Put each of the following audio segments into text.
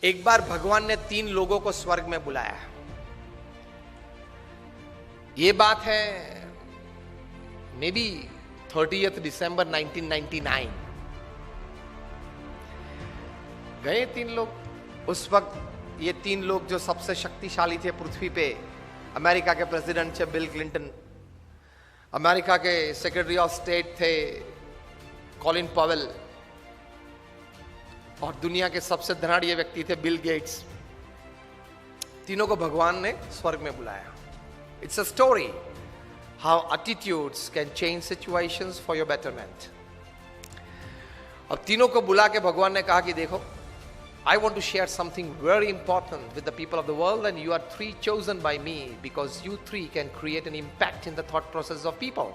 एक बार भगवान ने 3 लोगों को स्वर्ग में बुलाया। ये बात है मे बी 30 दिसंबर 1999। गए 3 लोग। उस वक्त ये 3 लोग जो सबसे शक्तिशाली थे पृथ्वी पे, अमेरिका के प्रेसिडेंट थे बिल क्लिंटन, अमेरिका के सेक्रेटरी ऑफ स्टेट थे कॉलिन पॉवेल, और दुनिया के सबसे धनाढ़ व्यक्ति थे बिल गेट्स। तीनों को भगवान ने स्वर्ग में बुलाया। It's a story how attitudes can change situations for your betterment. अब तीनों को बुला के भगवान ने कहा कि देखो, I want to share something very important with the people of the world, and you are 3 chosen by me because you 3 can create an impact in the thought process of people.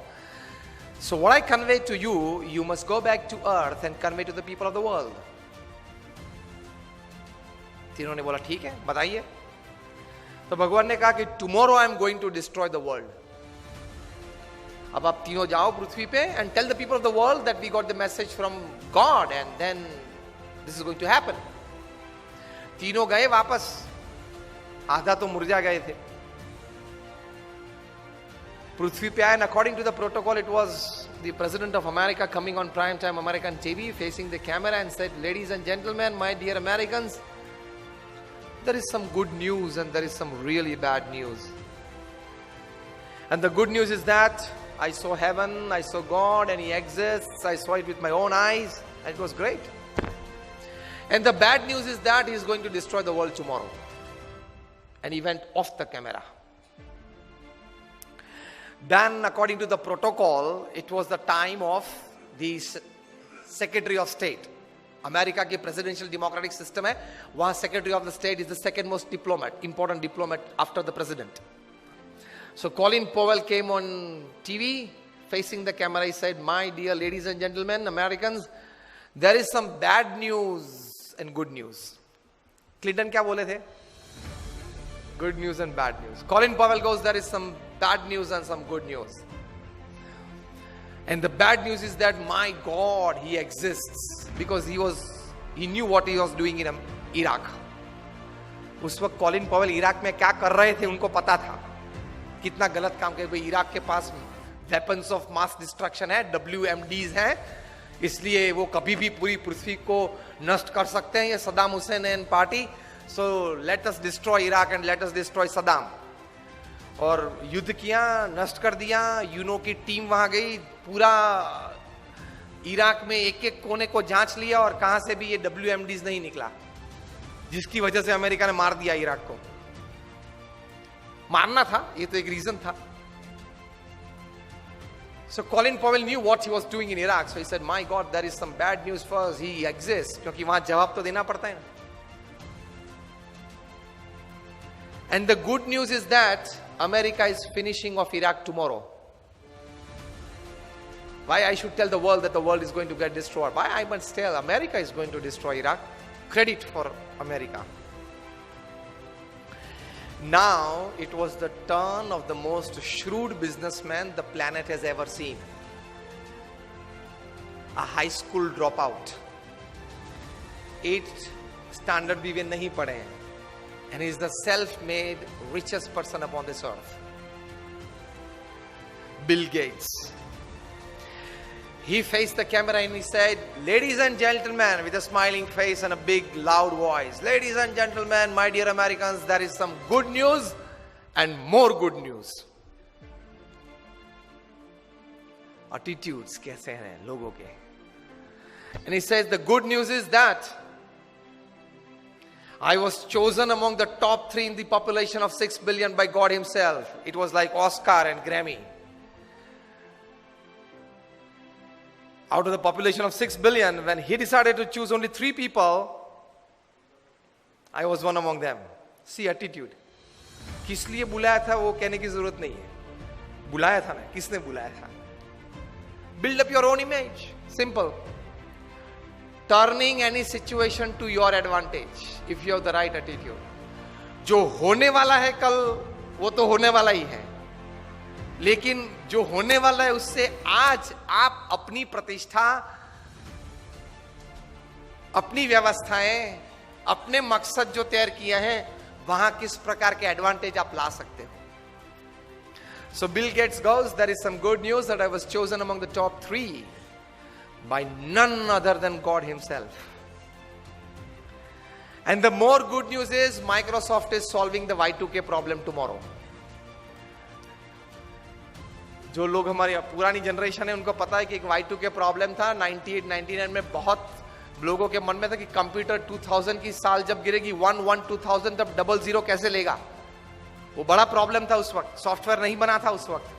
So what I convey to you, you must go back to earth and convey to the people of the world. तीनों ने बोला ठीक है, बताइए। तो भगवान ने कहा कि tomorrow I am going to destroy the world. अब आप तीनों जाओ पृथ्वी पे and tell the people of the world that we got the message from God and then this is going to happen. तीनों गए वापस, आधा तो मुरझा गए थे। पृथ्वी पे आए, and according to the protocol it was the president of America coming on prime time American TV facing the camera and said, ladies and gentlemen, my dear Americans, there is some good news and there is some really bad news. And the good news is that I saw heaven, I saw God and He exists. I saw it with my own eyes and it was great. And the bad news is that He is going to destroy the world tomorrow. And He went off the camera. Then according to the protocol, it was the time of the Secretary of State. America की presidential democratic system है, वहां secretary of the state is the second most diplomat, important diplomat after the president. So Colin Powell came on TV facing the camera. He said, my dear ladies and gentlemen, Americans, there is some bad news and good news. Clinton क्या बोले थे? Good news and bad news. Colin Powell goes, there is some bad news and some good news. And the bad news is that my God, He exists, because he knew what He was doing in Iraq. उस वक्त Colin Powell Iraq में क्या कर रहे थे उनको पता था, कितना गलत काम कर। भाई इराक के पास वेपन्स ऑफ मास डिस्ट्रक्शन है, WMDs हैं, इसलिए वो कभी भी पूरी पृथ्वी को नष्ट कर सकते हैं, ये Saddam Hussain and party. So let us destroy Iraq and let us destroy Saddam. और युद्ध किया, नष्ट कर दिया. यूनो की टीम वहां गई, पूरा इराक में एक एक कोने को जांच लिया और कहां से भी ये WMDs नहीं निकला, जिसकी वजह से अमेरिका ने मार दिया इराक को. मारना था, ये तो एक रीजन था. So Colin Powell knew what he was doing in Iraq. So he said, my God, there is some bad news for us. He exists. क्योंकि वहां जवाब तो देना पड़ता है ना. And the good news is that America is finishing off Iraq tomorrow. Why I should tell the world that the world is going to get destroyed? Why I must tell America is going to destroy Iraq? Credit for America. Now it was the turn of the most shrewd businessman the planet has ever seen. A high school dropout. 8th standard भी वे नहीं पढ़े हैं. And he is the self-made richest person upon this earth. Bill Gates. He faced the camera and he said, ladies and gentlemen, with a smiling face and a big loud voice, ladies and gentlemen, my dear Americans, there is some good news and more good news. Attitudes कैसे हैं लोगों के. And he says, the good news is that I was chosen among the top 3 in the population of 6 billion by God Himself. It was like Oscar and Grammy. Out of the population of 6 billion, when He decided to choose only 3 people, I was one among them. See attitude. किस लिए बुलाया था वो कहने की जरूरत नहीं है. बुलाया था ना, किसने बुलाया था. Build up your own image. Simple. Turning any situation to your advantage if you have the right attitude. जो होने वाला है कल, वो तो होने वाला ही है, लेकिन जो होने वाला है उससे आज आप अपनी प्रतिष्ठा अपनी व्यवस्थाएं, अपने मकसद जो तैयार किए हैं, वहां किस प्रकार के एडवांटेज आप ला सकते हो. So Bill Gates goes, there is some good news that I was chosen among the top 3 by none other than God himself. And the more good news is Microsoft is solving the Y2K problem tomorrow. जो लोग हमारी पुरानी generation है उनको पता है कि एक Y2K प्रॉब्लम था 98 99 में. बहुत लोगों के मन में था कि कंप्यूटर 2000 की साल जब गिरेगी 2000 तब 00 कैसे लेगा. वो बड़ा प्रॉब्लम था उस वक्त, सॉफ्टवेयर नहीं बना था उस वक्त.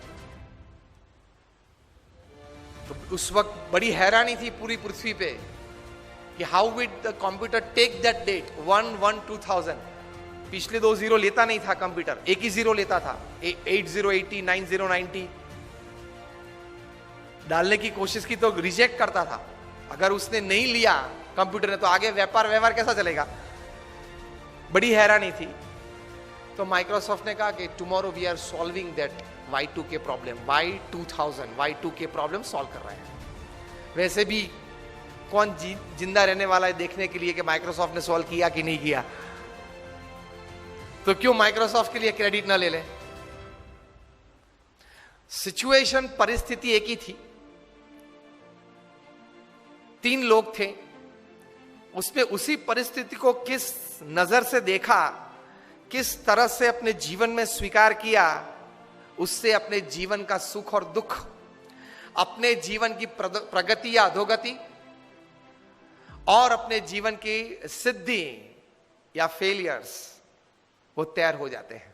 तो उस वक्त बड़ी हैरानी थी पूरी पृथ्वी पे कि how would the computer take that date 1/1/2000. पिछले 2 जीरो लेता नहीं था कंप्यूटर, एक ही जीरो लेता था. 8080 9090 डालने की कोशिश की तो रिजेक्ट करता था. अगर उसने नहीं लिया कंप्यूटर ने तो आगे व्यवहार कैसा चलेगा. बड़ी हैरानी थी. तो माइक्रोसॉफ्ट ने कहा कि tomorrow we are solving that Y2K problem. Y2K problem solve कर रहे हैं. वैसे भी कौन जिंदा रहने वाला है देखने के लिए कि माइक्रोसॉफ्ट ने सॉल्व किया कि नहीं किया. तो क्यों माइक्रोसॉफ्ट के लिए क्रेडिट ना ले लें. सिचुएशन, परिस्थिति एक ही थी. 3 लोग थे. उसमें उसी परिस्थिति को किस नजर से देखा, किस तरह से अपने जीवन में स्वीकार किया, उससे अपने जीवन का सुख और दुख, अपने जीवन की प्रगति या अधोगति और अपने जीवन की सिद्धि या फेलियर्स वो तैयार हो जाते हैं.